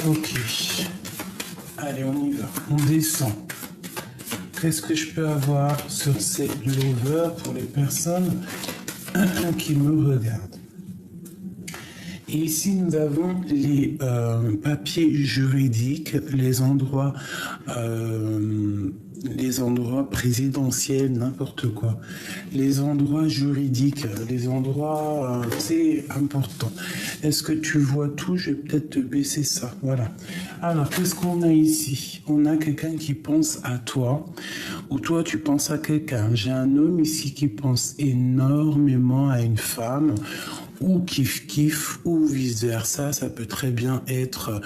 Ok. Allez, on y va. On descend. Qu'est-ce que je peux avoir sur ces lovers pour les personnes qui me regardent? Et ici, nous avons les papiers juridiques, les endroits présidentiels, n'importe quoi. Les endroits juridiques, les endroits, c'est important. Est-ce que tu vois tout? Je vais peut-être te baisser ça. Voilà. Alors, qu'est-ce qu'on a ici? On a quelqu'un qui pense à toi, ou toi, tu penses à quelqu'un. J'ai un homme ici qui pense énormément à une femme, ou kiff-kiff, ou vice-versa. Ça peut très bien être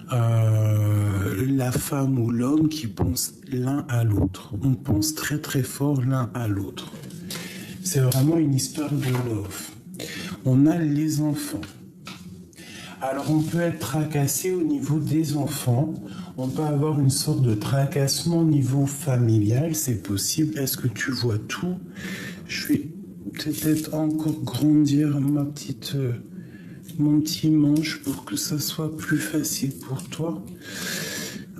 la femme ou l'homme qui pense l'un à l'autre. On pense très très fort l'un à l'autre. C'est vraiment une histoire de love. On a les enfants. Alors on peut être tracassé au niveau des enfants. On peut avoir une sorte de tracassement au niveau familial. C'est possible. Est-ce que tu vois tout? Je vais peut-être encore grandir mon petit manche pour que ça soit plus facile pour toi.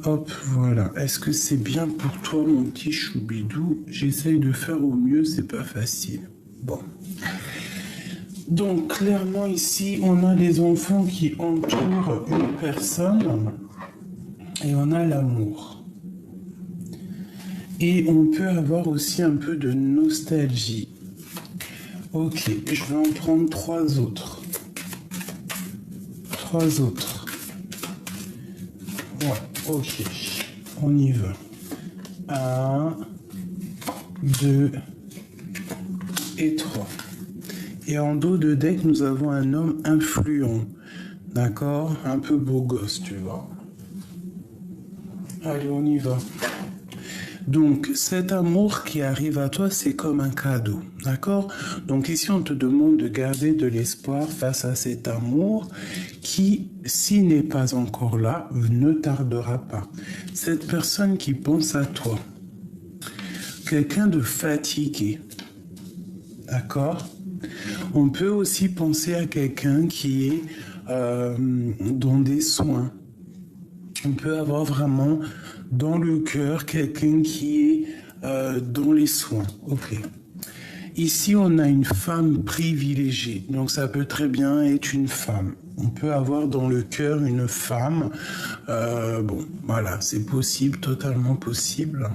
Hop, voilà. Est-ce que c'est bien pour toi, mon petit choubidou? J'essaye de faire au mieux, c'est pas facile. Bon. Donc, clairement, ici, on a les enfants qui entourent une personne et on a l'amour. Et on peut avoir aussi un peu de nostalgie. Ok, je vais en prendre 3 autres. 3 autres. Ouais, ok. On y va. 1, 2 et 3. Et en dos de deck, nous avons un homme influent. D'accord? Un peu beau gosse, tu vois. Allez, on y va. Donc, cet amour qui arrive à toi, c'est comme un cadeau, d'accord? Donc ici, on te demande de garder de l'espoir face à cet amour qui, s'il n'est pas encore là, ne tardera pas. Cette personne qui pense à toi, quelqu'un de fatigué, d'accord? On peut aussi penser à quelqu'un qui est dans des soins. On peut avoir vraiment dans le cœur quelqu'un qui est dans les soins. Ok. Ici, on a une femme privilégiée. Donc, ça peut très bien être une femme. On peut avoir dans le cœur une femme. Bon, voilà, c'est possible, totalement possible.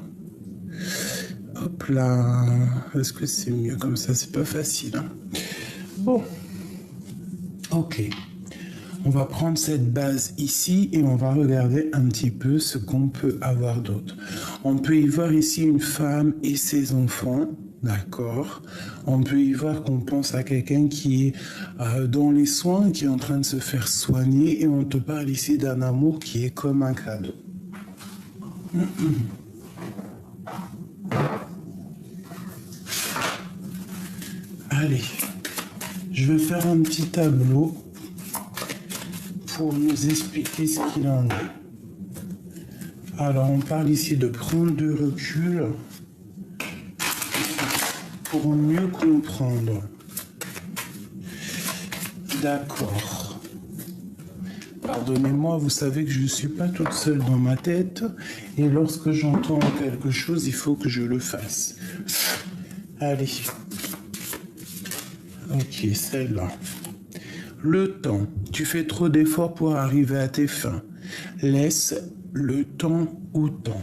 Hop là. Est-ce que c'est mieux comme ça? C'est pas facile. Hein. Bon. Ok. On va prendre cette base ici et on va regarder un petit peu ce qu'on peut avoir d'autre. On peut y voir ici une femme et ses enfants, d'accord. On peut y voir qu'on pense à quelqu'un qui est dans les soins, qui est en train de se faire soigner et on te parle ici d'un amour qui est comme un cadeau. Allez, je vais faire un petit tableau pour nous expliquer ce qu'il en est. Alors, on parle ici de prendre du recul pour mieux comprendre. D'accord. Pardonnez-moi, vous savez que je ne suis pas toute seule dans ma tête et lorsque j'entends quelque chose, il faut que je le fasse. Allez. Ok, celle-là. Le temps. Tu fais trop d'efforts pour arriver à tes fins. Laisse le temps au temps.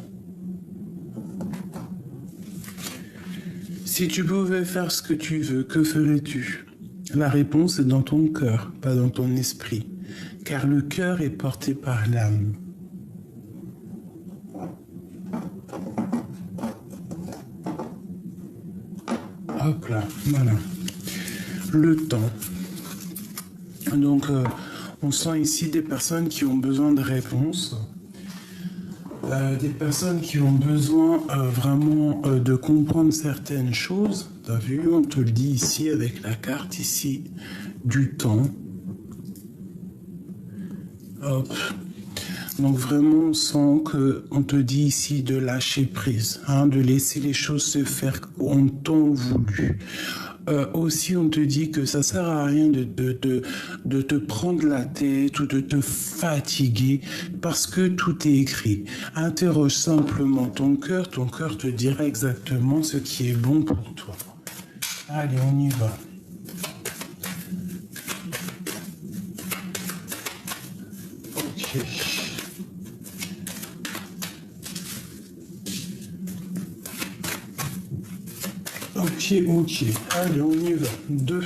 Si tu pouvais faire ce que tu veux, que ferais-tu? La réponse est dans ton cœur, pas dans ton esprit. Car le cœur est porté par l'âme. Hop là, voilà. Le temps. Donc, on sent ici des personnes qui ont besoin de réponses, des personnes qui ont besoin vraiment de comprendre certaines choses. T'as vu, on te le dit ici avec la carte ici du temps. Hop. Donc vraiment, on sent qu'on te dit ici de lâcher prise, hein, de laisser les choses se faire en temps voulu. aussi, on te dit que ça sert à rien de te prendre la tête ou de te fatiguer parce que tout est écrit. Interroge simplement ton cœur te dira exactement ce qui est bon pour toi. Allez, on y va. Ok. Ok. Allez, on y va. 2.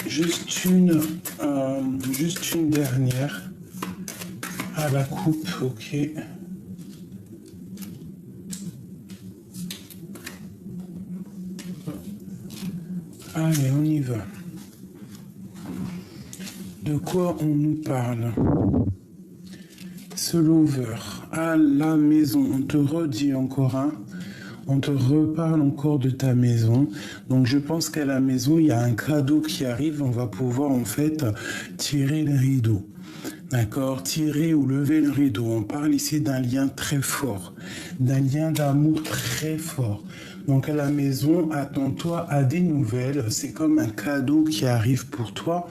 Juste une dernière. À la coupe, ok. Allez, on y va. De quoi on nous parle? Ce lover, à la maison, on te redit encore un. On te reparle encore de ta maison. Donc je pense qu'à la maison, il y a un cadeau qui arrive. On va pouvoir en fait tirer le rideau. D'accord? Tirer ou lever le rideau. On parle ici d'un lien très fort. D'un lien d'amour très fort. Donc à la maison, attends-toi à des nouvelles. C'est comme un cadeau qui arrive pour toi.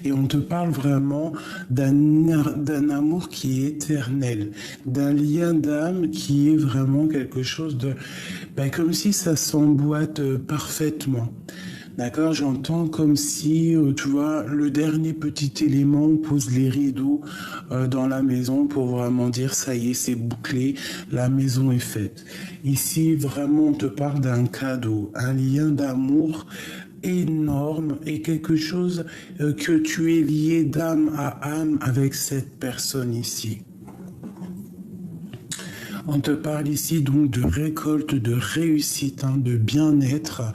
Et on te parle vraiment d'un amour qui est éternel. D'un lien d'âme qui est vraiment quelque chose de... comme si ça s'emboîte parfaitement. D'accord, j'entends comme si, tu vois, le dernier petit élément, on pose les rideaux dans la maison pour vraiment dire, ça y est, c'est bouclé, la maison est faite. Ici, vraiment, on te parle d'un cadeau, un lien d'amour énorme et quelque chose que tu es lié d'âme à âme avec cette personne ici. On te parle ici donc de récolte, de réussite, de bien-être.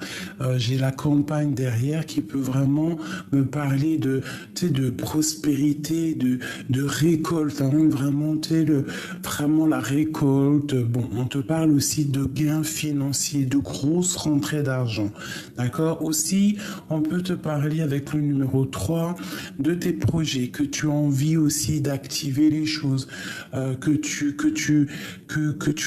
J'ai la campagne derrière qui peut vraiment me parler de prospérité, de récolte, vraiment, vraiment la récolte. Bon, on te parle aussi de gains financiers, de grosses rentrées d'argent. D'accord? Aussi, on peut te parler avec le numéro 3 de tes projets, que tu as envie aussi d'activer les choses, que tu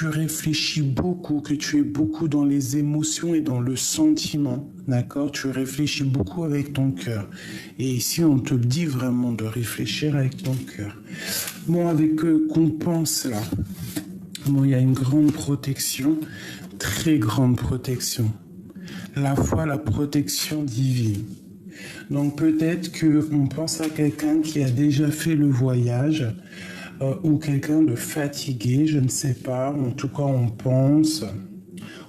réfléchis beaucoup, que tu es beaucoup dans les émotions et dans le sentiment, d'accord? Tu réfléchis beaucoup avec ton cœur. Et ici, on te dit vraiment de réfléchir avec ton cœur. Bon, avec qu'on pense là, bon, il y a une grande protection, très grande protection. La foi, la protection divine. Donc peut-être qu'on pense à quelqu'un qui a déjà fait le voyage, ou quelqu'un de fatigué, je ne sais pas. En tout cas, on pense.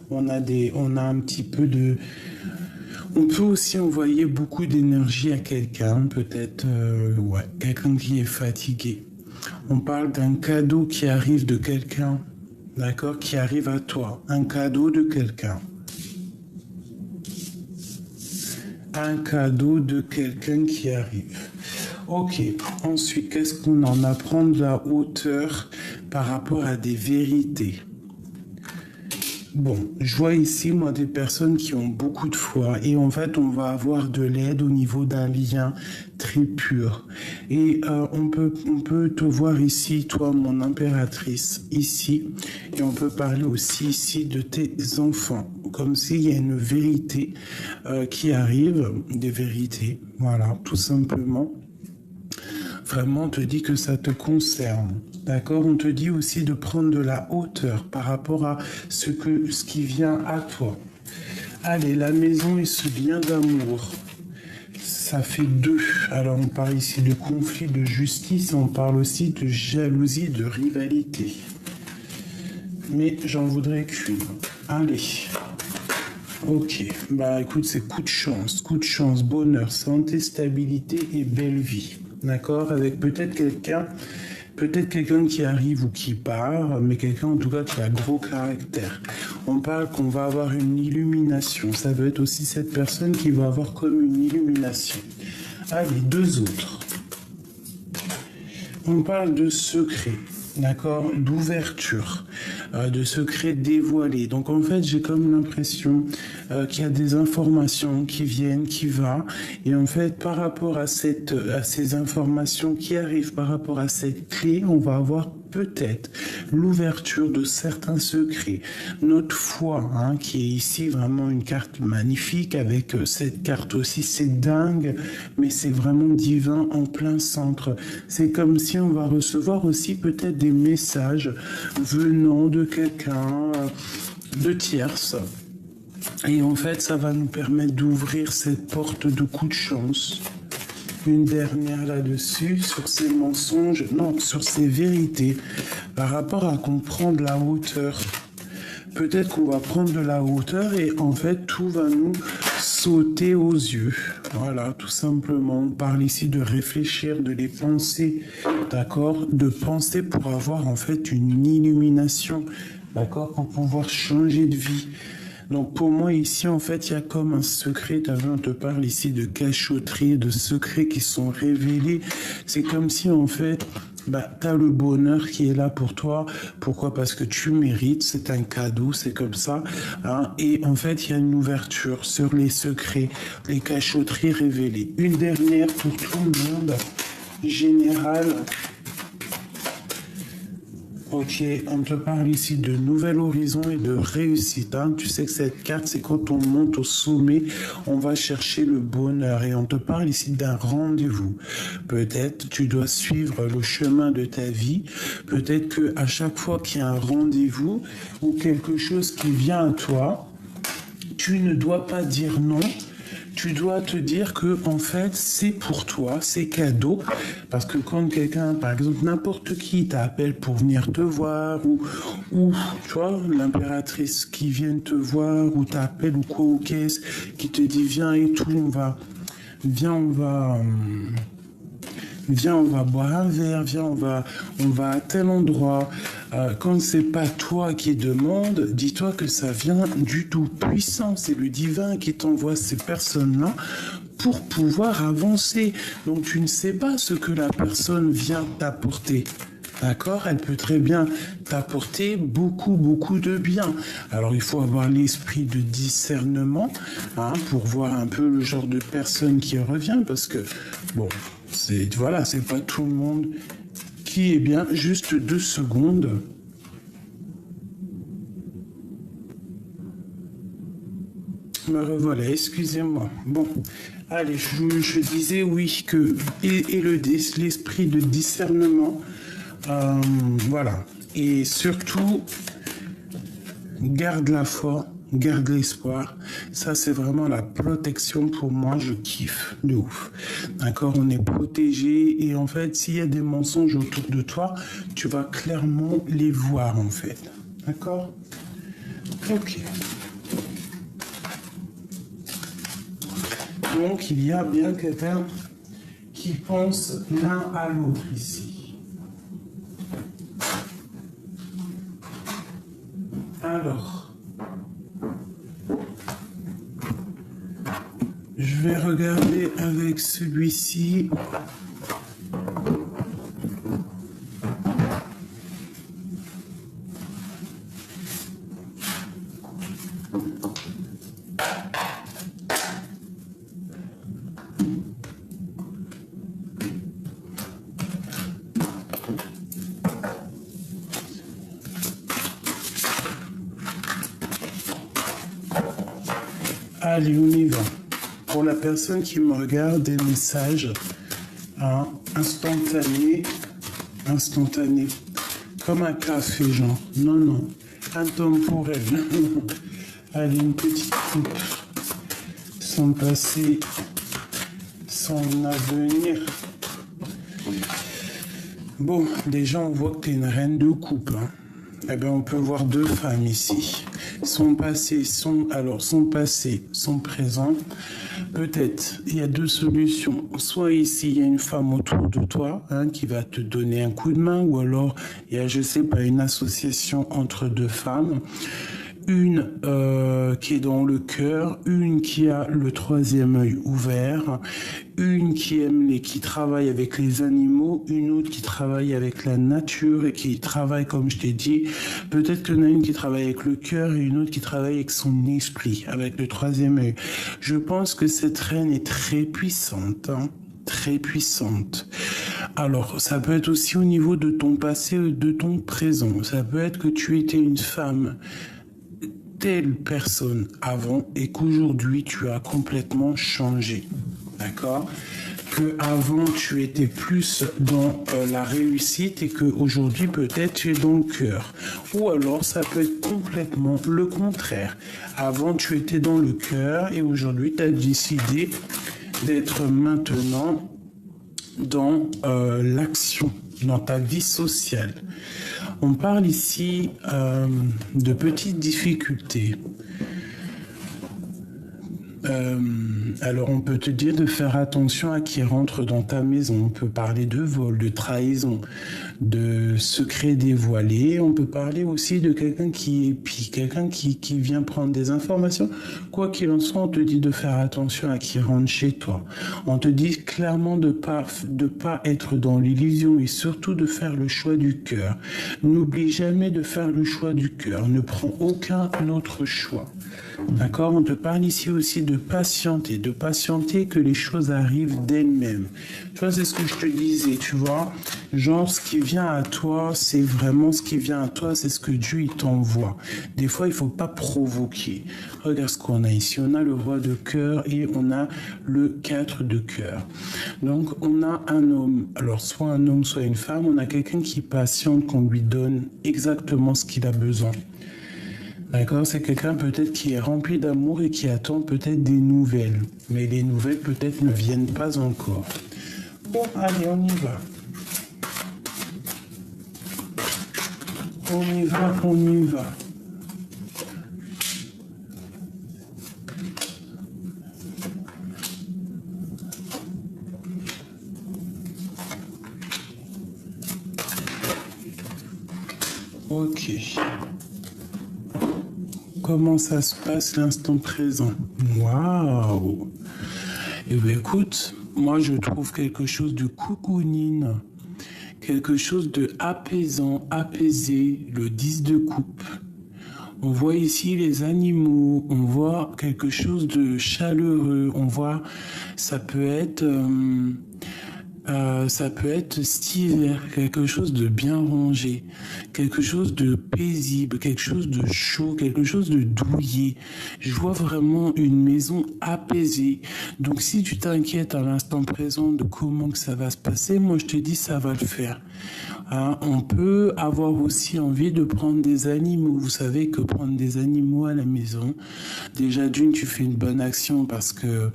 On a un petit peu de... On peut aussi envoyer beaucoup d'énergie à quelqu'un, peut-être, quelqu'un qui est fatigué. On parle d'un cadeau qui arrive de quelqu'un, d'accord, qui arrive à toi. Un cadeau de quelqu'un. Un cadeau de quelqu'un qui arrive. Ok, ensuite, qu'est-ce qu'on en apprend de la hauteur par rapport à des vérités? Bon, je vois ici, moi, des personnes qui ont beaucoup de foi et en fait, on va avoir de l'aide au niveau d'un lien très pur. Et on peut te voir ici, toi, mon impératrice, ici, et on peut parler aussi ici de tes enfants, comme s'il y a une vérité qui arrive, des vérités, voilà, tout simplement. Vraiment, on te dit que ça te concerne. D'accord? On te dit aussi de prendre de la hauteur par rapport à ce qui vient à toi. Allez, la maison et ce lien d'amour. Ça fait 2. Alors, on parle ici de conflit, de justice. On parle aussi de jalousie, de rivalité. Mais j'en voudrais qu'une. Allez. Ok. Bah, écoute, c'est coup de chance, bonheur, santé, stabilité et belle vie. D'accord? Avec peut-être quelqu'un qui arrive ou qui part, mais quelqu'un en tout cas qui a gros caractère. On parle qu'on va avoir une illumination. Ça veut être aussi cette personne qui va avoir comme une illumination. Allez, 2 autres. On parle de secret, d'accord, d'ouverture. de secrets dévoilés. Donc en fait, j'ai comme l'impression qu'il y a des informations qui viennent, qui vont. Et en fait, par rapport à ces informations qui arrivent, par rapport à cette clé, on va avoir peut-être l'ouverture de certains secrets. Notre foi, hein, qui est ici vraiment une carte magnifique, avec cette carte aussi, c'est dingue, mais c'est vraiment divin en plein centre. C'est comme si on va recevoir aussi peut-être des messages venant de quelqu'un de tierce. Et en fait, ça va nous permettre d'ouvrir cette porte de coup de chance. Une dernière là-dessus, sur ces mensonges, non, sur ces vérités, par rapport à comprendre la hauteur. Peut-être qu'on va prendre de la hauteur et en fait, tout va nous sauter aux yeux. Voilà, tout simplement. On parle ici de réfléchir, de les penser, d'accord? De penser pour avoir en fait une illumination, d'accord? Pour pouvoir changer de vie. Donc pour moi ici en fait il y a comme un secret, on te parle ici de cachotterie, de secrets qui sont révélés. C'est comme si en fait tu as le bonheur qui est là pour toi. Pourquoi? Parce que tu mérites, c'est un cadeau, c'est comme ça. Hein. Et en fait il y a une ouverture sur les secrets, les cachotteries révélées. Une dernière pour tout le monde, générale. Ok, on te parle ici de nouvel horizon et de réussite. Hein. Tu sais que cette carte, c'est quand on monte au sommet, on va chercher le bonheur. Et on te parle ici d'un rendez-vous. Peut-être tu dois suivre le chemin de ta vie. Peut-être qu'à chaque fois qu'il y a un rendez-vous ou quelque chose qui vient à toi, tu ne dois pas dire non. Tu dois te dire que en fait c'est pour toi, c'est cadeau, parce que quand quelqu'un, par exemple n'importe qui t'appelle pour venir te voir ou tu vois l'impératrice qui vient te voir ou t'appelle ou quoi ou qu'est-ce qui te dit viens et tout, viens on va boire un verre, viens, on va à tel endroit. Quand c'est pas toi qui demande, dis-toi que ça vient du Tout-Puissant. C'est le divin qui t'envoie ces personnes-là pour pouvoir avancer. Donc tu ne sais pas ce que la personne vient t'apporter. D'accord? Elle peut très bien t'apporter beaucoup, beaucoup de bien. Alors, il faut avoir l'esprit de discernement hein, pour voir un peu le genre de personne qui revient parce que, bon, c'est pas tout le monde qui est bien. Juste 2 secondes. Me revoilà, excusez-moi. Bon, allez, je disais oui que l'esprit de discernement. Voilà. Et surtout, garde la foi, garde l'espoir. Ça, c'est vraiment la protection pour moi. Je kiffe de ouf. D'accord? On est protégé. Et en fait, s'il y a des mensonges autour de toi, tu vas clairement les voir, en fait. D'accord? Ok. Donc, il y a bien quelqu'un qui pense l'un à l'autre ici. Alors, je vais regarder avec celui-ci. Allez, on y va. Pour la personne qui me regarde, des messages hein, instantanés. Comme un café, genre. Non. Intemporel. Allez, une petite coupe. Sans passé, sans avenir. Bon, déjà, on voit que tu es une reine de coupe. Hein. Eh bien, on peut voir 2 femmes ici. Son passé, son présent. Peut-être, il y a 2 solutions. Soit ici, il y a une femme autour de toi hein, qui va te donner un coup de main, ou alors il y a, je sais pas, une association entre 2 femmes. une qui est dans le cœur, une qui a le troisième œil ouvert, une qui travaille avec les animaux, une autre qui travaille avec la nature et qui travaille, comme je t'ai dit, peut-être qu'il y en a une qui travaille avec le cœur et une autre qui travaille avec son esprit, avec le troisième œil. Je pense que cette reine est très puissante, hein, très puissante. Alors, ça peut être aussi au niveau de ton passé et de ton présent. Ça peut être que tu étais une femme telle personne avant et qu'aujourd'hui tu as complètement changé. D'accord? Que avant tu étais plus dans la réussite et qu'aujourd'hui peut-être tu es dans le cœur. Ou alors ça peut être complètement le contraire. Avant tu étais dans le cœur et aujourd'hui tu as décidé d'être maintenant dans l'action, dans ta vie sociale. On parle ici de petites difficultés. Alors on peut te dire de faire attention à qui rentre dans ta maison. On peut parler de vol, de trahison, de secret dévoilé. On peut parler aussi de quelqu'un qui épie, quelqu'un qui vient prendre des informations. Quoi qu'il en soit, on te dit de faire attention à qui rentre chez toi. On te dit clairement de pas être dans l'illusion et surtout de faire le choix du cœur. N'oublie jamais de faire le choix du cœur. Ne prends aucun autre choix. D'accord? On te parle ici aussi de patienter que les choses arrivent d'elles-mêmes. Tu vois, c'est ce que je te disais, tu vois. Genre, ce qui vient à toi, c'est vraiment ce qui vient à toi, c'est ce que Dieu il t'envoie. Des fois, il faut pas provoquer. Regarde ce qu'on a ici. On a le roi de cœur et on a le 4 de cœur. Donc, on a un homme. Alors, soit un homme, soit une femme. On a quelqu'un qui patiente, qu'on lui donne exactement ce qu'il a besoin. D'accord, c'est quelqu'un peut-être qui est rempli d'amour et qui attend peut-être des nouvelles. Mais les nouvelles peut-être ne viennent pas encore. Bon, allez, on y va. On y va. Ok. Comment ça se passe l'instant présent? Waouh! Eh bien, écoute, moi je trouve quelque chose de cocooning, quelque chose de apaisant, apaisé, le 10 de coupe. On voit ici les animaux, on voit quelque chose de chaleureux, on voit, ça peut être cet hiver, quelque chose de bien rangé, quelque chose de paisible, quelque chose de chaud, quelque chose de douillet. Je vois vraiment une maison apaisée. Donc si tu t'inquiètes à l'instant présent de comment que ça va se passer, moi je te dis ça va le faire. Hein, on peut avoir aussi envie de prendre des animaux. Vous savez que prendre des animaux à la maison, déjà d'une tu fais une bonne action parce que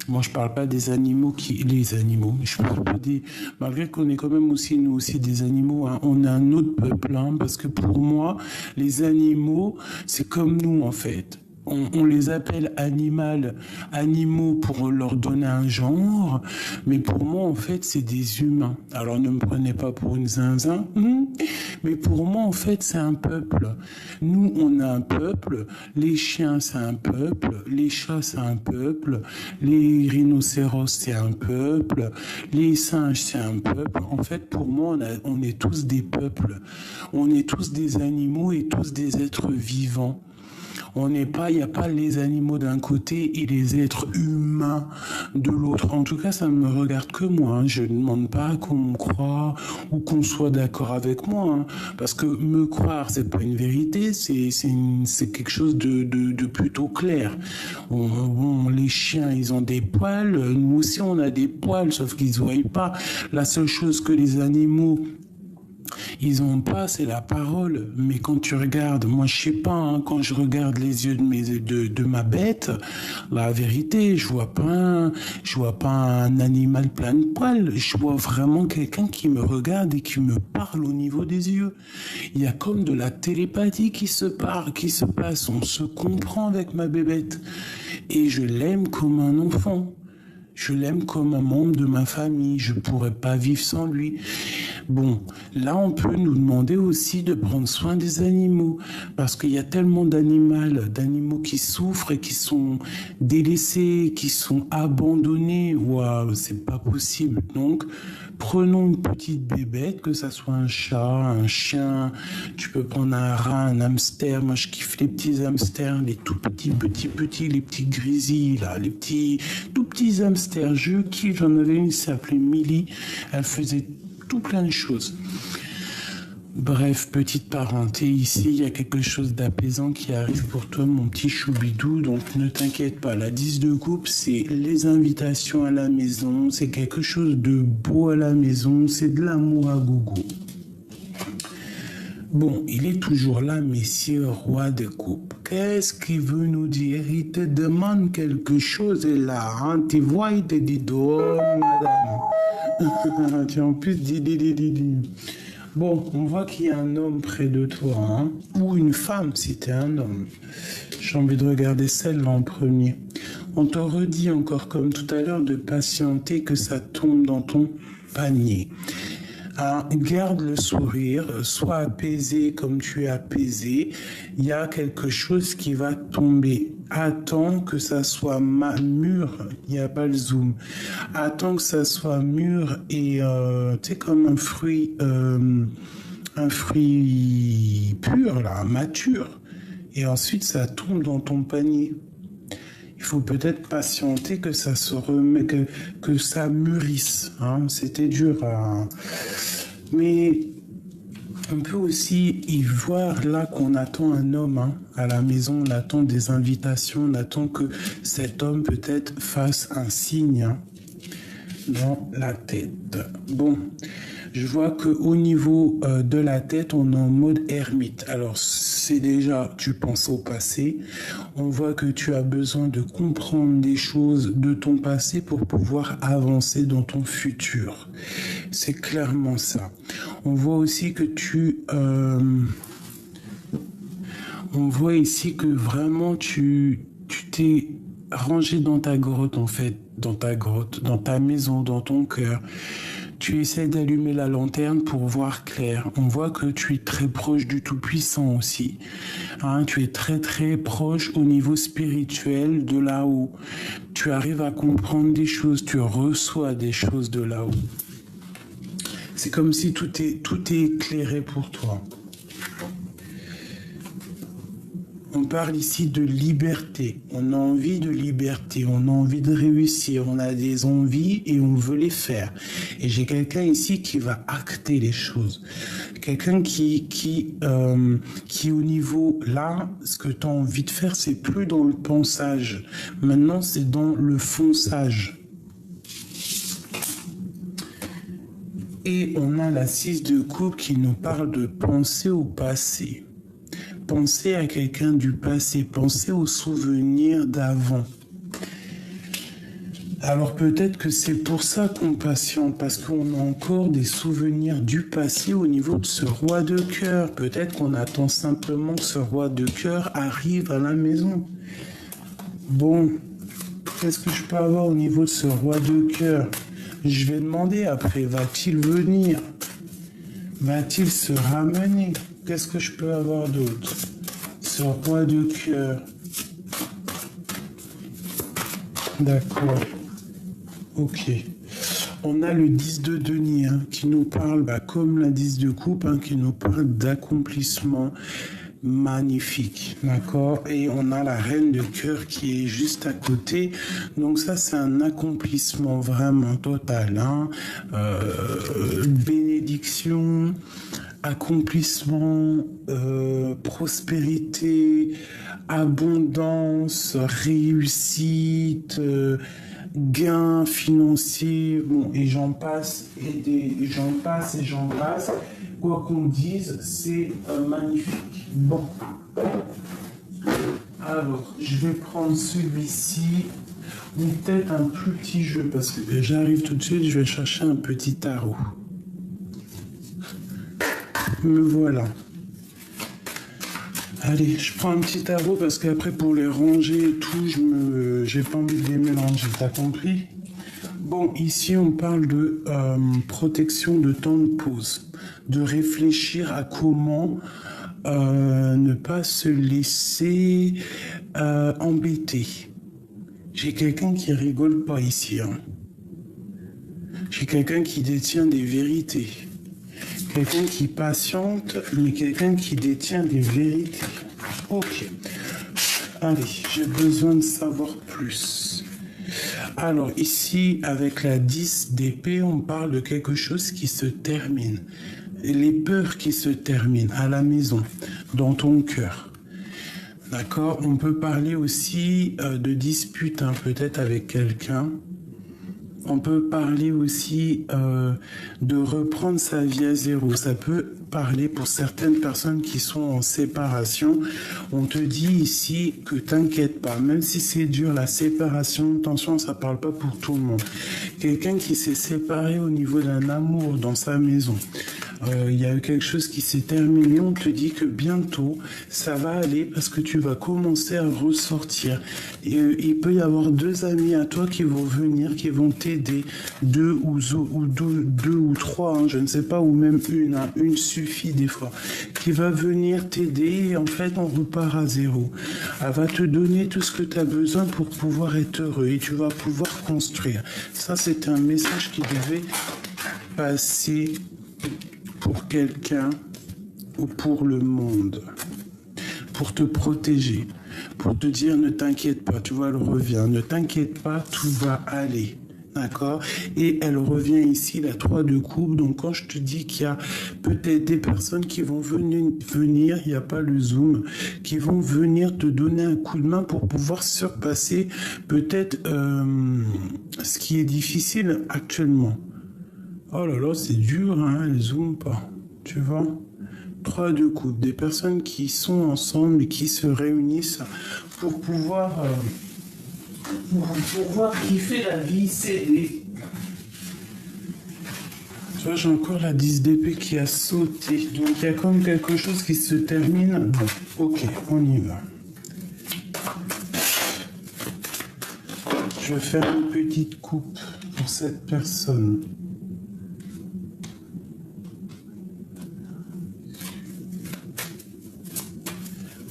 moi je parle pas des animaux je parle pas des, malgré qu'on est quand même aussi nous aussi des animaux, hein, on est un autre peuple, hein, parce que pour moi les animaux c'est comme nous en fait. On les appelle animaux pour leur donner un genre, mais pour moi, en fait, c'est des humains. Alors, ne me prenez pas pour une zinzin, mais pour moi, en fait, c'est un peuple. Nous, on a un peuple, les chiens, c'est un peuple, les chats, c'est un peuple, les rhinocéros, c'est un peuple, les singes, c'est un peuple. En fait, pour moi, on est tous des peuples. On est tous des animaux et tous des êtres vivants. Il n'y a pas les animaux d'un côté et les êtres humains de l'autre. En tout cas, ça ne me regarde que moi. Hein. Je ne demande pas qu'on me croie ou qu'on soit d'accord avec moi. Hein. Parce que me croire, c'est pas une vérité, c'est quelque chose de plutôt clair. Bon, les chiens, ils ont des poils. Nous aussi, on a des poils, sauf qu'ils ne voient pas. La seule chose que les animaux ils ont pas, c'est la parole. Mais quand tu regardes, moi je sais pas, hein, quand je regarde les yeux de ma bête, la vérité, je vois pas un animal plein de poils. Je vois vraiment quelqu'un qui me regarde et qui me parle au niveau des yeux. Il y a comme de la télépathie qui se passe. On se comprend avec ma bébête. Et je l'aime comme un enfant. Je l'aime comme un membre de ma famille. Je pourrais pas vivre sans lui. Bon, là, on peut nous demander aussi de prendre soin des animaux, parce qu'il y a tellement d'animaux qui souffrent et qui sont délaissés, qui sont abandonnés. Waouh, c'est pas possible. Donc, prenons une petite bébête, que ça soit un chat, un chien, tu peux prendre un rat, un hamster. Moi, je kiffe les petits hamsters, les tout petits, les petits grizzlies, là, les petits, tout petits hamsters. Je kiffe, j'en avais une qui s'appelait Millie. Elle faisait tout plein de choses. Bref, petite parenté, ici, il y a quelque chose d'apaisant qui arrive pour toi, mon petit choubidou, donc ne t'inquiète pas. La 10 de coupe, c'est les invitations à la maison, c'est quelque chose de beau à la maison, c'est de l'amour à gogo. Bon, il est toujours là, messieurs, roi de coupe. Qu'est-ce qu'il veut nous dire? Il te demande quelque chose et là, hein, tu vois, il te dit, oh, madame. Tu en plus dis. Bon, on voit qu'il y a un homme près de toi, hein, ou une femme si t'es un homme. J'ai envie de regarder celle-là en premier. On te redit encore comme tout à l'heure de patienter que ça tombe dans ton panier. Alors, garde le sourire, sois apaisé comme tu es apaisé. Il y a quelque chose qui va tomber. Attends que ça soit mûr. Il n'y a pas le zoom. Attends que ça soit mûr et tu sais, comme un fruit pur là, mature. Et ensuite ça tombe dans ton panier. Il faut peut-être patienter que ça se remet, que ça mûrisse. Hein. C'était dur Mais on peut aussi y voir là qu'on attend un homme, hein. À la maison, on attend des invitations, on attend que cet homme peut-être fasse un signe, hein, dans la tête. Bon, je vois qu'au niveau de la tête, on est en mode ermite. Alors, c'est déjà, tu penses au passé. On voit que tu as besoin de comprendre des choses de ton passé pour pouvoir avancer dans ton futur. C'est clairement ça. On voit aussi que on voit ici que vraiment tu t'es rangé dans ta grotte, en fait, dans ta maison, dans ton cœur. Tu essaies d'allumer la lanterne pour voir clair. On voit que tu es très proche du Tout-Puissant aussi. Hein, tu es très très proche au niveau spirituel de là-haut. Tu arrives à comprendre des choses, tu reçois des choses de là-haut. C'est comme si tout est éclairé pour toi. On parle ici de liberté. On a envie de liberté, on a envie de réussir, on a des envies et on veut les faire. Et j'ai quelqu'un ici qui va acter les choses. Quelqu'un qui au niveau là, ce que tu as envie de faire, c'est plus dans le pensage. Maintenant, c'est dans le fonçage. Et on a la 6 de coupe qui nous parle de penser au passé. Pensez à quelqu'un du passé, pensez aux souvenirs d'avant. Alors peut-être que c'est pour ça qu'on patiente, parce qu'on a encore des souvenirs du passé au niveau de ce roi de cœur. Peut-être qu'on attend simplement que ce roi de cœur arrive à la maison. Bon, qu'est-ce que je peux avoir au niveau de ce roi de cœur? Je vais demander après, va-t-il venir? Va-t-il se ramener? Qu'est-ce que je peux avoir d'autre? Ce roi de cœur. D'accord. Ok. On a le 10 de denier, hein, qui nous parle, comme la 10 de coupe, hein, qui nous parle d'accomplissement magnifique. D'accord. Et on a la reine de cœur qui est juste à côté. Donc ça, c'est un accomplissement vraiment total. Hein. Bénédiction, accomplissement, prospérité, abondance, réussite, gains financiers, bon, et j'en passe, et j'en passe. Quoi qu'on dise, c'est magnifique. Bon. Alors, je vais prendre celui-ci, ou peut-être un plus petit jeu, parce que j'arrive tout de suite, je vais chercher un petit tarot. Me voilà. Allez, je prends un petit tarot parce qu'après pour les ranger et tout, j'ai pas envie de les mélanger, t'as compris? Bon, ici, on parle de protection de temps de pause, de réfléchir à comment ne pas se laisser embêter. J'ai quelqu'un qui rigole pas ici. Hein. J'ai quelqu'un qui détient des vérités. Quelqu'un qui patiente, mais quelqu'un qui détient des vérités. Ok. Allez, j'ai besoin de savoir plus. Alors ici, avec la 10 d'épée, on parle de quelque chose qui se termine. Les peurs qui se terminent à la maison, dans ton cœur. D'accord? On peut parler aussi de dispute, hein, peut-être avec quelqu'un. On peut parler aussi de reprendre sa vie à zéro. Ça peut parler pour certaines personnes qui sont en séparation. On te dit ici que t'inquiète pas, même si c'est dur la séparation, attention, ça parle pas pour tout le monde. Quelqu'un qui s'est séparé au niveau d'un amour dans sa maison. Il y a eu quelque chose qui s'est terminé, on te dit que bientôt ça va aller parce que tu vas commencer à ressortir. Et, il peut y avoir 2 amis à toi qui vont venir, qui vont t'aider, 2 ou 3, hein, je ne sais pas, ou même une, hein, une suffit des fois, qui va venir t'aider et en fait on repart à zéro. Elle va te donner tout ce que tu as besoin pour pouvoir être heureux et tu vas pouvoir construire. Ça c'est un message qui devait passer pour quelqu'un ou pour le monde, pour te protéger, pour te dire ne t'inquiète pas, tu vois, elle revient, ne t'inquiète pas, tout va aller, d'accord? Et elle revient ici, la 3 de coupe, donc quand je te dis qu'il y a peut-être des personnes qui vont venir, il n'y a pas le zoom, qui vont venir te donner un coup de main pour pouvoir surpasser peut-être ce qui est difficile actuellement. Oh là là, c'est dur, hein, elle zoome pas, tu vois. 3 de coupe, des personnes qui sont ensemble et qui se réunissent pour pouvoir kiffer la vie, s'aider. Tu vois, j'ai encore la 10 d'épée qui a sauté, donc il y a comme quelque chose qui se termine. Bon, ok, on y va. Je vais faire une petite coupe pour cette personne.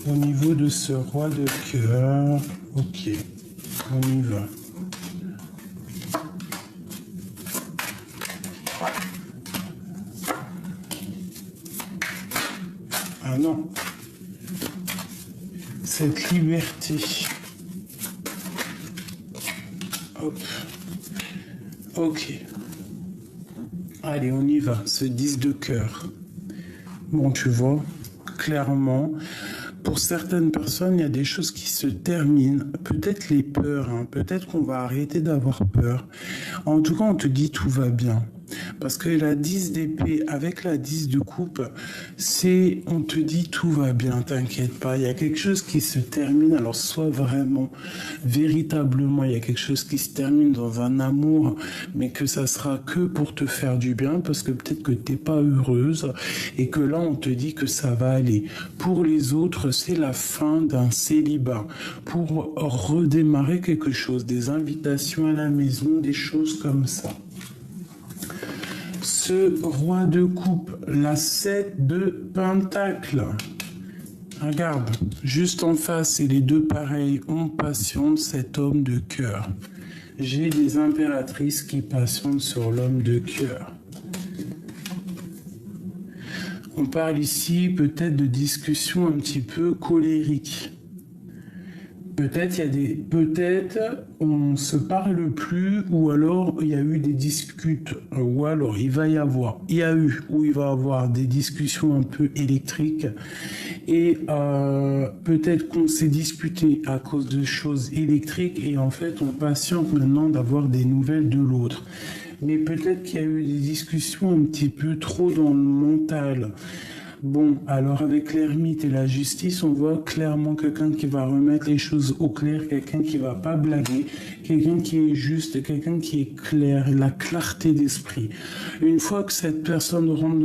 Au niveau de ce roi de cœur, ok, on y va. Ah non, cette liberté. Hop, ok. Allez, on y va, ce 10 de cœur. Bon, tu vois, clairement... Pour certaines personnes, il y a des choses qui se terminent. Peut-être les peurs, hein. Peut-être qu'on va arrêter d'avoir peur. En tout cas, on te dit tout va bien. Parce que la 10 d'épée avec la 10 de coupe, c'est on te dit tout va bien, t'inquiète pas. Il y a quelque chose qui se termine. Alors soit vraiment, véritablement, il y a quelque chose qui se termine dans un amour, mais que ça sera que pour te faire du bien, parce que peut-être que t'es pas heureuse et que là on te dit que ça va aller. Pour les autres, c'est la fin d'un célibat. Pour redémarrer quelque chose, des invitations à la maison, des choses comme ça. Ce roi de coupe, la 7 de pentacle. Regarde, juste en face, et les deux pareils, on passionne cet homme de cœur. J'ai des impératrices qui passionnent sur l'homme de cœur. On parle ici peut-être de discussions un petit peu colériques. Peut-être on se parle plus, ou alors il y a eu des disputes, ou alors il va y avoir des discussions un peu électriques, et peut-être qu'on s'est disputé à cause de choses électriques, et en fait on patiente maintenant d'avoir des nouvelles de l'autre. Mais peut-être qu'il y a eu des discussions un petit peu trop dans le mental. Bon, alors avec l'ermite et la justice, on voit clairement quelqu'un qui va remettre les choses au clair, quelqu'un qui va pas blaguer, quelqu'un qui est juste, quelqu'un qui est clair, la clarté d'esprit. Une fois que cette personne rentre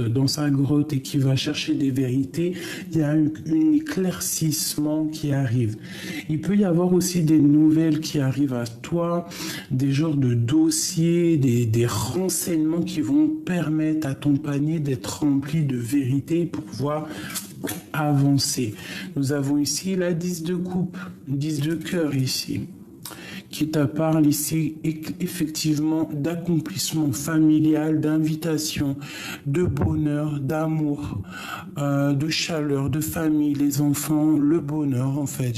dans sa grotte et qui va chercher des vérités, il y a un éclaircissement qui arrive. Il peut y avoir aussi des nouvelles qui arrivent à toi, des genres de dossiers, des renseignements qui vont permettre à ton panier d'être rempli de vérité pour pouvoir avancer. Nous avons ici la 10 de coupe, 10 de cœur ici, qui te parle ici effectivement d'accomplissement familial, d'invitation, de bonheur, d'amour, de chaleur, de famille, les enfants, le bonheur en fait.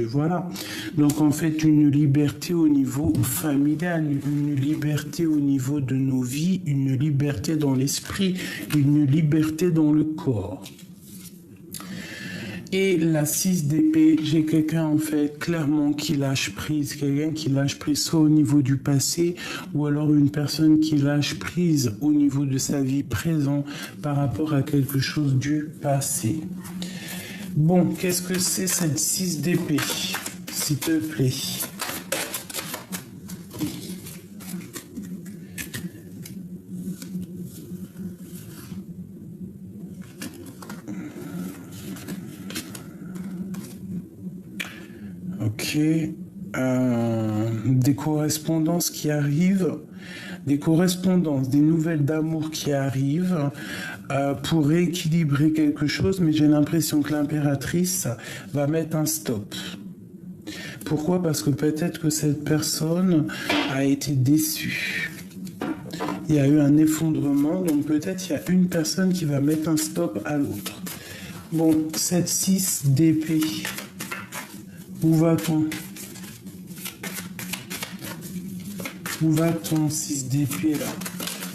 Voilà. Donc en fait une liberté au niveau familial, une liberté au niveau de nos vies, une liberté dans l'esprit, une liberté dans le corps. Et la 6 d'épée, j'ai quelqu'un en fait clairement qui lâche prise, quelqu'un qui lâche prise soit au niveau du passé ou alors une personne qui lâche prise au niveau de sa vie présente par rapport à quelque chose du passé. Bon, qu'est-ce que c'est cette 6 d'épée, s'il te plaît? Ok, des correspondances qui arrivent, des correspondances, des nouvelles d'amour qui arrivent pour rééquilibrer quelque chose, mais j'ai l'impression que l'impératrice va mettre un stop. Pourquoi? Parce que peut-être que cette personne a été déçue. Il y a eu un effondrement, donc peut-être il y a une personne qui va mettre un stop à l'autre. Bon, cette 6 d'épée. Où va-t-on? Où va-t-on, 6 d'épée, là?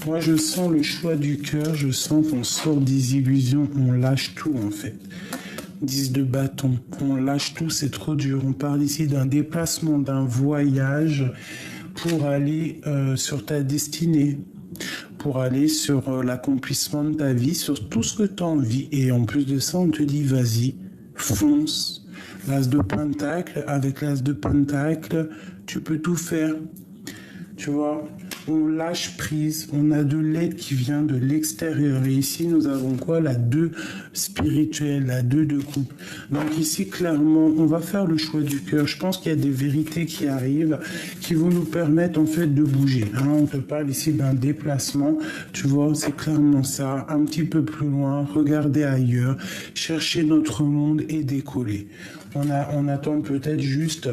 Moi, je sens le choix du cœur, je sens qu'on sort des illusions, on lâche tout, en fait. 10 de bâton, on lâche tout, c'est trop dur. On parle ici d'un déplacement, d'un voyage pour aller sur ta destinée, pour aller sur l'accomplissement de ta vie, sur tout ce que tu as envie. Et en plus de ça, on te dit, vas-y, fonce. L'as de pentacle, avec l'as de pentacle, tu peux tout faire. Tu vois, on lâche prise, on a de l'aide qui vient de l'extérieur. Et ici, nous avons quoi? La 2 spirituelle, la 2 de coupe. Donc ici, clairement, on va faire le choix du cœur. Je pense qu'il y a des vérités qui arrivent, qui vont nous permettre en fait de bouger. Hein, on te parle ici d'un déplacement. Tu vois, c'est clairement ça. Un petit peu plus loin, regarder ailleurs, chercher notre monde et décoller. On attend peut-être juste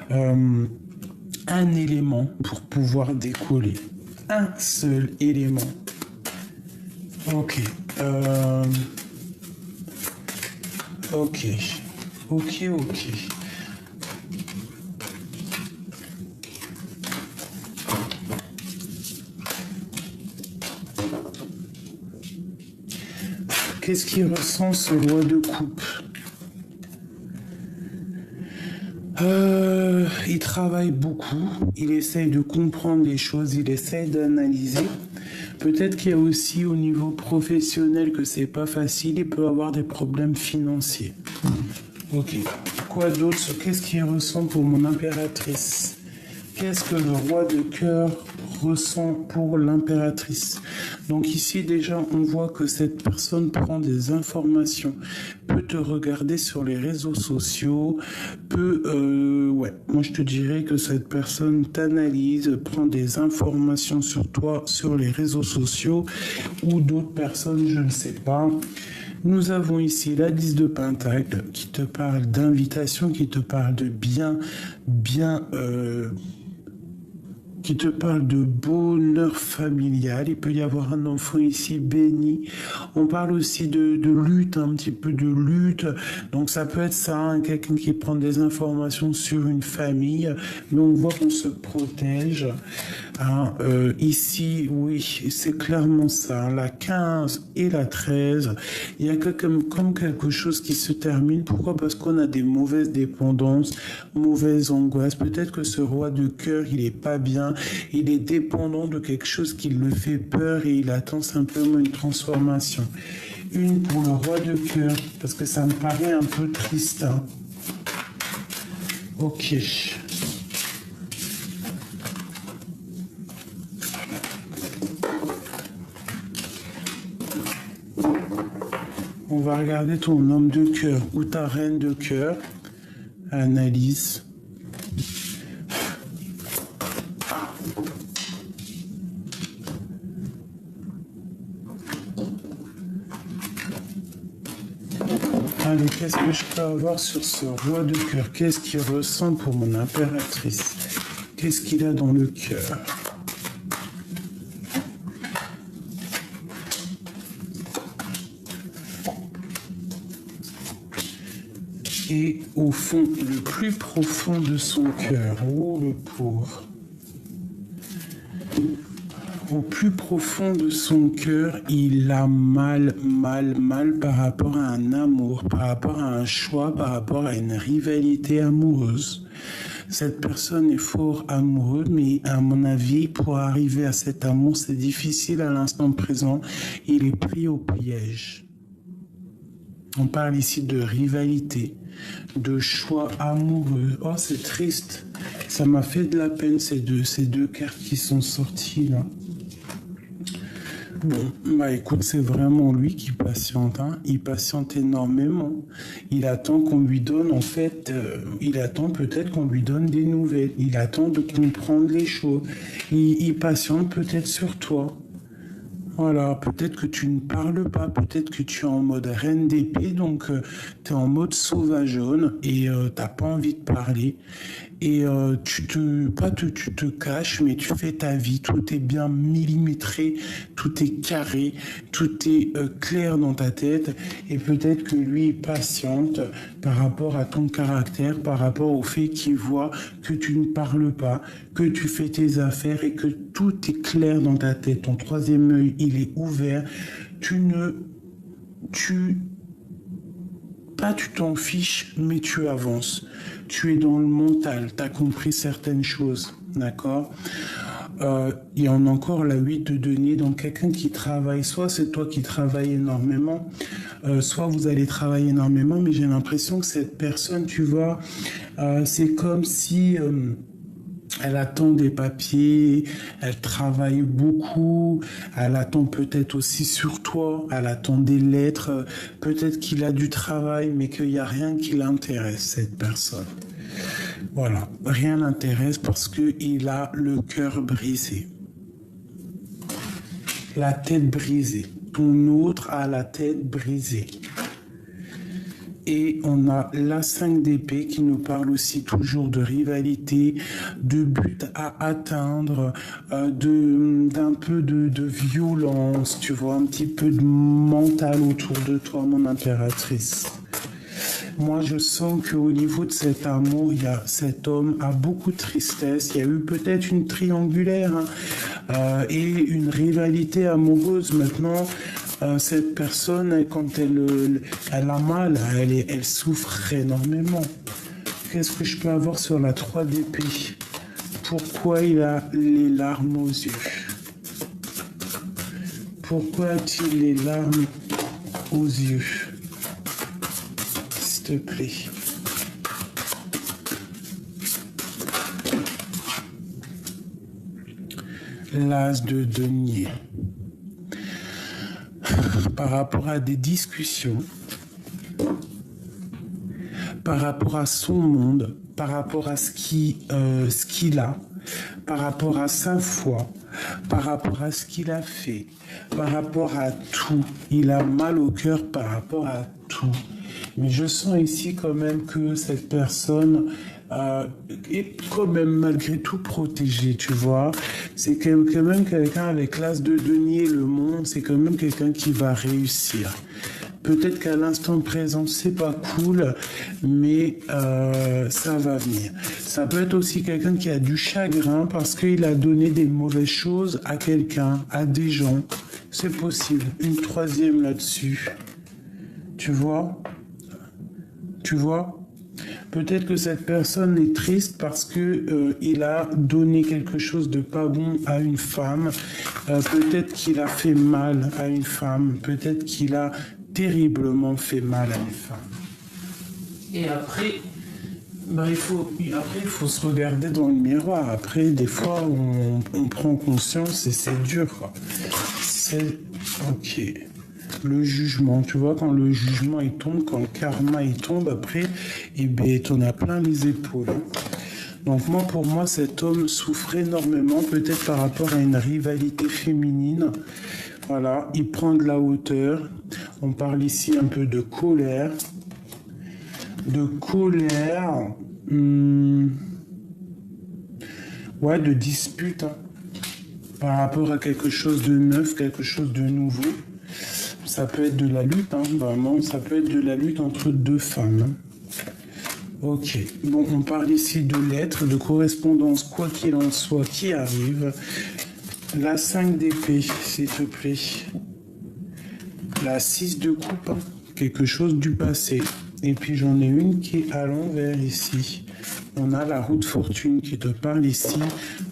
un élément pour pouvoir décoller. Un seul élément. Ok. Ok. Qu'est-ce qui ressent ce roi de coupe? Il travaille beaucoup, il essaye de comprendre les choses, il essaye d'analyser. Peut-être qu'il y a aussi au niveau professionnel que c'est pas facile, il peut avoir des problèmes financiers. Ok. Quoi d'autre? Qu'est-ce qu'il ressent pour mon impératrice? Qu'est-ce que le roi de cœur ressent pour l'impératrice? Donc ici déjà on voit que cette personne prend des informations, peut te regarder sur les réseaux sociaux, moi je te dirais que cette personne t'analyse, prend des informations sur toi sur les réseaux sociaux ou d'autres personnes, je ne sais pas. Nous avons ici la 10 de pentacle qui te parle d'invitation, qui te parle de qui te parle de bonheur familial. Il peut y avoir un enfant ici béni. On parle aussi de lutte, un petit peu de lutte. Donc ça peut être ça, hein, quelqu'un qui prend des informations sur une famille, mais on voit qu'on se protège. Hein, ici, oui, c'est clairement ça. Hein, la 15 et la 13, il y a comme quelque chose qui se termine. Pourquoi? Parce qu'on a des mauvaises dépendances, mauvaises angoisses. Peut-être que ce roi de cœur, il est pas bien. Il est dépendant de quelque chose qui le fait peur et il attend simplement une transformation. une pour le roi de cœur, parce que ça me paraît un peu triste. Hein. Ok. On va regarder ton homme de cœur ou ta reine de cœur. Analyse. Allez, qu'est-ce que je peux avoir sur ce roi de cœur? Qu'est-ce qu'il ressent pour mon impératrice? Qu'est-ce qu'il a dans le cœur? Et au fond, le plus profond de son cœur, oh le pauvre. Au plus profond de son cœur, il a mal par rapport à un amour, par rapport à un choix, par rapport à une rivalité amoureuse. Cette personne est fort amoureuse, mais à mon avis, pour arriver à cet amour, c'est difficile à l'instant présent. Il est pris au piège. On parle ici de rivalité, de choix amoureux. Oh, c'est triste. Ça m'a fait de la peine, ces deux cartes qui sont sorties là. Bon, bah écoute, c'est vraiment lui qui patiente. Hein. Il patiente énormément. Il attend qu'on lui donne, en fait, il attend peut-être qu'on lui donne des nouvelles. Il attend de comprendre les choses. Il patiente peut-être sur toi. Voilà, peut-être que tu ne parles pas, peut-être que tu es en mode reine d'épée, donc tu es en mode sauvageonne et t'as pas envie de parler. Et tu te caches, mais tu fais ta vie, tout est bien millimétré, tout est carré, tout est clair dans ta tête. Et peut-être que lui patiente par rapport à ton caractère, par rapport au fait qu'il voit que tu ne parles pas, que tu fais tes affaires et que tout est clair dans ta tête. Ton troisième œil, il est ouvert. Tu t'en fiches, mais tu avances. Tu es dans le mental, tu as compris certaines choses, d'accord? Il y en a encore la 8 de denier, donc quelqu'un qui travaille, soit c'est toi qui travailles énormément, soit vous allez travailler énormément, mais j'ai l'impression que cette personne, tu vois, c'est comme si... elle attend des papiers, elle travaille beaucoup, elle attend peut-être aussi sur toi, elle attend des lettres, peut-être qu'il a du travail, mais qu'il n'y a rien qui l'intéresse, cette personne. Voilà, rien l'intéresse parce qu'il a le cœur brisé. La tête brisée. Ton autre a la tête brisée. Et on a la 5 d'épée qui nous parle aussi toujours de rivalité, de but à atteindre, d'un peu de violence, tu vois, un petit peu de mental autour de toi, mon impératrice. Moi, je sens qu'au niveau de cet amour, cet homme a beaucoup de tristesse. Il y a eu peut-être une triangulaire et une rivalité amoureuse. Maintenant, cette personne, quand elle a mal, elle souffre énormément. Qu'est-ce que je peux avoir sur la 3 d'épée? Pourquoi il a les larmes aux yeux? Pourquoi a-t-il les larmes aux yeux? S'il te plaît. L'as de denier. Par rapport à des discussions, par rapport à son monde, par rapport à ce qu'il a, par rapport à sa foi, par rapport à ce qu'il a fait, par rapport à tout. Il a mal au cœur par rapport à tout. Mais je sens ici quand même que cette personne est quand même malgré tout protégée, tu vois. C'est quand même quelqu'un avec l'as de denier, le monde, c'est quand même quelqu'un qui va réussir. Peut-être qu'à l'instant présent, c'est pas cool, mais ça va venir. Ça peut être aussi quelqu'un qui a du chagrin parce qu'il a donné des mauvaises choses à quelqu'un, à des gens. C'est possible. Une 3e là-dessus. Tu vois? Peut-être que cette personne est triste parce que il a donné quelque chose de pas bon à une femme. Peut-être qu'il a fait mal à une femme. Peut-être qu'il a terriblement fait mal à une femme. Et après, il faut se regarder dans le miroir. Après, des fois, on prend conscience et c'est dur, quoi. C'est... Ok. Le jugement, tu vois, quand le jugement, il tombe, quand le karma, il tombe, après, t'en as plein les épaules. Donc pour moi, cet homme souffre énormément, peut-être par rapport à une rivalité féminine. Voilà, il prend de la hauteur. On parle ici un peu de colère. De dispute, hein, par rapport à quelque chose de neuf, quelque chose de nouveau. Ça peut être de la lutte, hein, vraiment, ça peut être de la lutte entre deux femmes. Hein. Ok, bon, on parle ici de lettres, de correspondance, quoi qu'il en soit, qui arrive. La 5 d'épée, s'il te plaît. La 6 de coupe, quelque chose du passé. Et puis j'en ai une qui est à l'envers ici. On a la roue de fortune qui te parle ici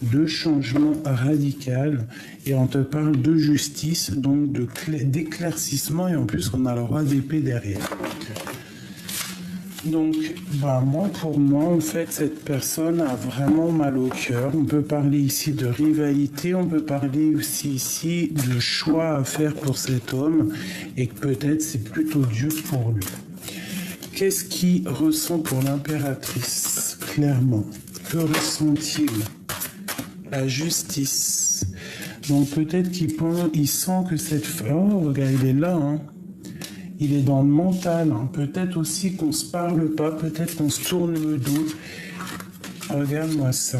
de changement radical. Et on te parle de justice, donc d'éclaircissement. Et en plus, on a le roi d'épée derrière. Donc, pour moi, en fait, cette personne a vraiment mal au cœur. On peut parler ici de rivalité, on peut parler aussi ici de choix à faire pour cet homme et que peut-être c'est plutôt dur pour lui. Qu'est-ce qu'il ressent pour l'impératrice, clairement? Que ressent-il? La justice. Donc peut-être qu'il sent que cette femme... Oh, regarde, il est là, hein. Il est dans le mental. Hein. Peut-être aussi qu'on se parle pas. Peut-être qu'on se tourne le dos. Regarde-moi ça.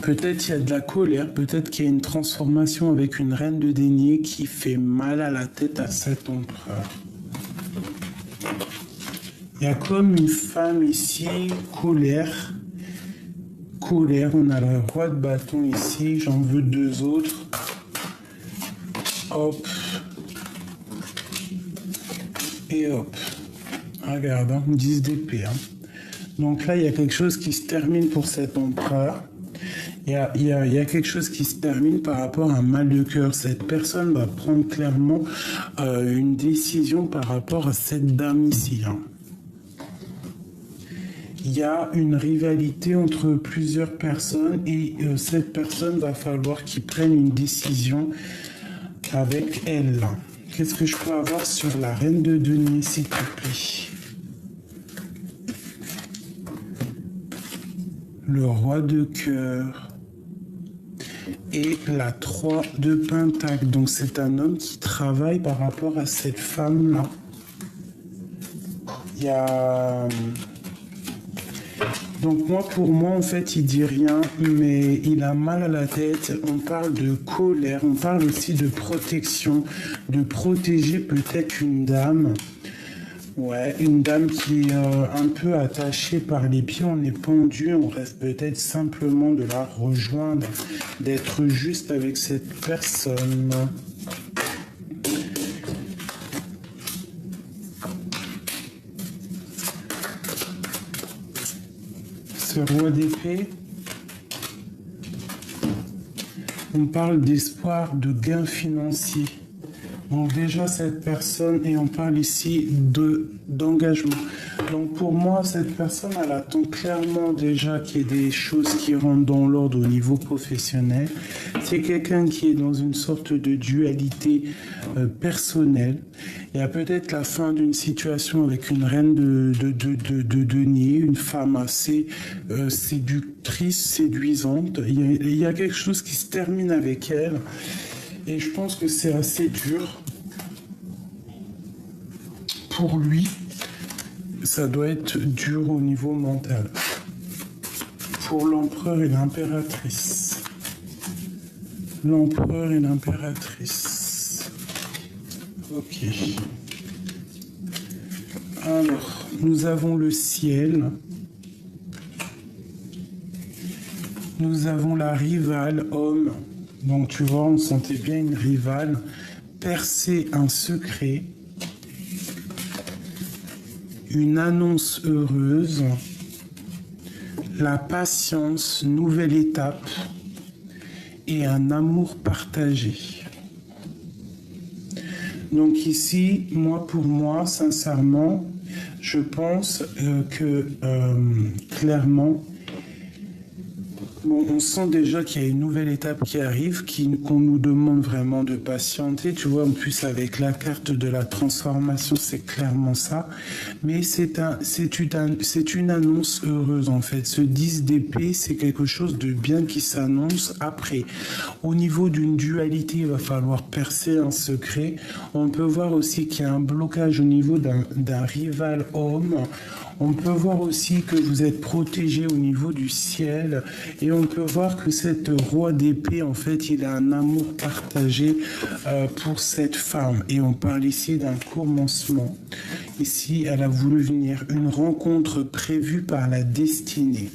Peut-être il y a de la colère. Peut-être qu'il y a une transformation avec une reine de denier qui fait mal à la tête à cet empereur. Il y a comme une femme ici, colère. Colère. On a le roi de bâton ici. J'en veux deux autres. Hop. Et hop, regarde, hein, 10 d'épée. Hein. Donc là, il y a quelque chose qui se termine pour cet empereur. Il y a quelque chose qui se termine par rapport à un mal de cœur. Cette personne va prendre clairement une décision par rapport à cette dame ici. Hein. Il y a une rivalité entre plusieurs personnes et cette personne va falloir qu'il prenne une décision avec elle. Qu'est-ce que je peux avoir sur la reine de denier, s'il te plaît? Le roi de cœur. Et la 3 de pentacle. Donc c'est un homme qui travaille par rapport à cette femme-là. Il y a... Donc pour moi, en fait, il dit rien, mais il a mal à la tête. On parle de colère, on parle aussi de protection, de protéger peut-être une dame. Ouais, une dame qui est un peu attachée par les pieds, on est pendu, on reste peut-être simplement de la rejoindre, d'être juste avec cette personne. Ce roi d'épée, on parle d'espoir de gains financiers. Donc déjà cette personne, et on parle ici d'engagement. Donc pour moi, cette personne, elle attend clairement déjà qu'il y ait des choses qui rentrent dans l'ordre au niveau professionnel. C'est quelqu'un qui est dans une sorte de dualité personnelle. Il y a peut-être la fin d'une situation avec une reine de denier, une femme assez séductrice, séduisante. Il y a quelque chose qui se termine avec elle. Et je pense que c'est assez dur pour lui. Ça doit être dur au niveau mental. Pour l'empereur et l'impératrice. L'empereur et l'impératrice. Ok. Alors, nous avons le ciel. Nous avons la rivale homme. Donc tu vois, on sentait bien une rivale percer un secret, une annonce heureuse, la patience, nouvelle étape et un amour partagé. Donc ici, pour moi, sincèrement, je pense que clairement, bon, on sent déjà qu'il y a une nouvelle étape qui arrive, qu'on nous demande vraiment de patienter. Tu vois, en plus avec la carte de la transformation, c'est clairement ça. Mais c'est une annonce heureuse en fait. Ce 10 d'épée, c'est quelque chose de bien qui s'annonce. Après, au niveau d'une dualité, il va falloir percer un secret. On peut voir aussi qu'il y a un blocage au niveau d'un rival homme. On peut voir aussi que vous êtes protégé au niveau du ciel et on peut voir que cette roi d'épée, en fait, il a un amour partagé pour cette femme. Et on parle ici d'un commencement. Ici, elle a voulu venir, une rencontre prévue par la destinée.